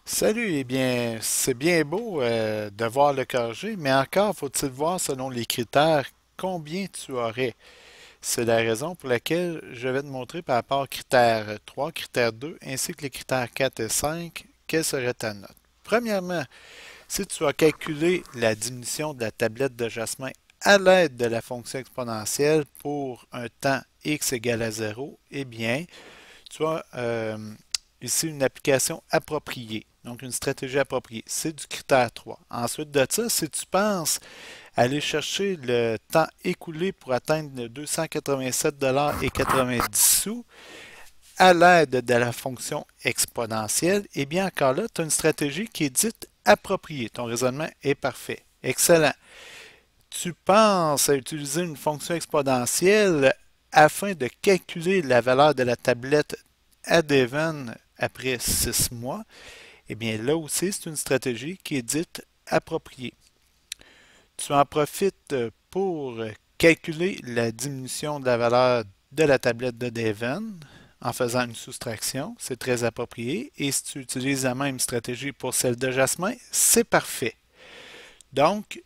Salut, eh bien, c'est bien beau de voir le corrigé, mais encore faut-il voir selon les critères combien tu aurais. C'est la raison pour laquelle je vais te montrer par rapport aux critères 3, critère 2, ainsi que les critères 4 et 5, quelle serait ta note. Premièrement, si tu as calculé la diminution de la tablette de Jasmin à l'aide de la fonction exponentielle pour un temps x égale à 0, eh bien, tu as ici une application appropriée, donc une stratégie appropriée. C'est du critère 3. Ensuite de ça, si tu penses aller chercher le temps écoulé pour atteindre le 287,90 $ à l'aide de la fonction exponentielle, eh bien encore là, tu as une stratégie qui est dite appropriée. Ton raisonnement est parfait. Excellent. Tu penses à utiliser une fonction exponentielle afin de calculer la valeur de la tablette à Devon après 6 mois, eh bien là aussi, c'est une stratégie qui est dite appropriée. Tu en profites pour calculer la diminution de la valeur de la tablette de Devon en faisant une soustraction, c'est très approprié. Et si tu utilises la même stratégie pour celle de Jasmin, c'est parfait. Donc,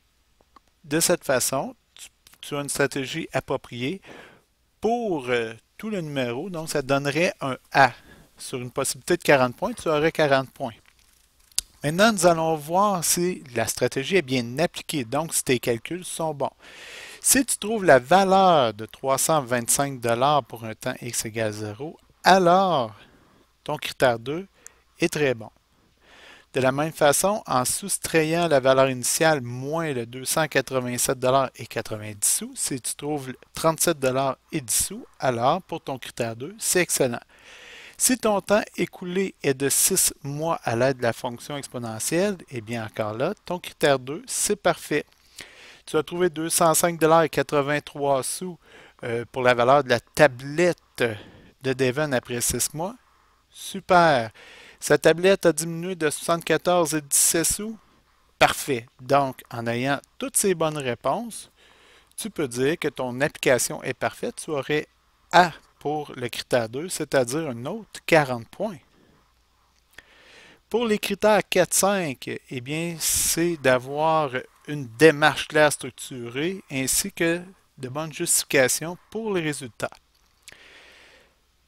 de cette façon, tu as une stratégie appropriée pour tout le numéro. Donc, ça donnerait un A. Sur une possibilité de 40 points, tu aurais 40 points. Maintenant, nous allons voir si la stratégie est bien appliquée, donc si tes calculs sont bons. Si tu trouves la valeur de 325 $ pour un temps x égale 0, alors ton critère 2 est très bon. De la même façon, en soustrayant la valeur initiale moins le 287,90 $, si tu trouves 37 et 10 sous, alors pour ton critère 2, c'est excellent. Si ton temps écoulé est de 6 mois à l'aide de la fonction exponentielle, eh bien encore là, ton critère 2, c'est parfait. Tu as trouvé 205,83 $ pour la valeur de la tablette de Devon après 6 mois. Super. Sa tablette a diminué de 74,17 sous. Parfait. Donc, en ayant toutes ces bonnes réponses, tu peux dire que ton application est parfaite. Tu aurais A pour le critère 2, c'est-à-dire un autre 40 points. Pour les critères 4-5, eh bien, c'est d'avoir une démarche claire structurée ainsi que de bonnes justifications pour les résultats.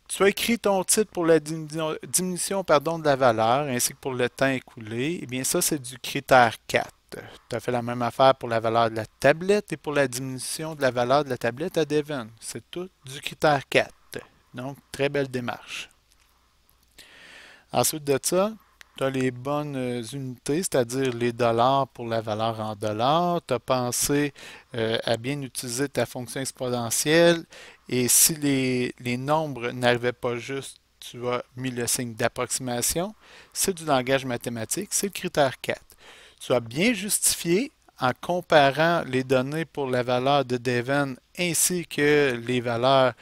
Tu as écrit ton titre pour la diminution de la valeur ainsi que pour le temps écoulé. Eh bien, ça, c'est du critère 4. Tu as fait la même affaire pour la valeur de la tablette et pour la diminution de la valeur de la tablette à Devon. C'est tout du critère 4. Donc, très belle démarche. Ensuite de ça, tu as les bonnes unités, c'est-à-dire les dollars pour la valeur en dollars. Tu as pensé à bien utiliser ta fonction exponentielle et si les nombres n'arrivaient pas juste, tu as mis le signe d'approximation. C'est du langage mathématique, c'est le critère 4. Tu as bien justifié en comparant les données pour la valeur de Devon ainsi que les valeurs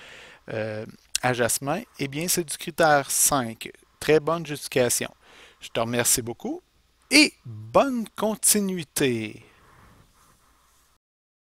à Jasmin. Eh bien, c'est du critère 5. Très bonne justification. Je te remercie beaucoup et bonne continuité.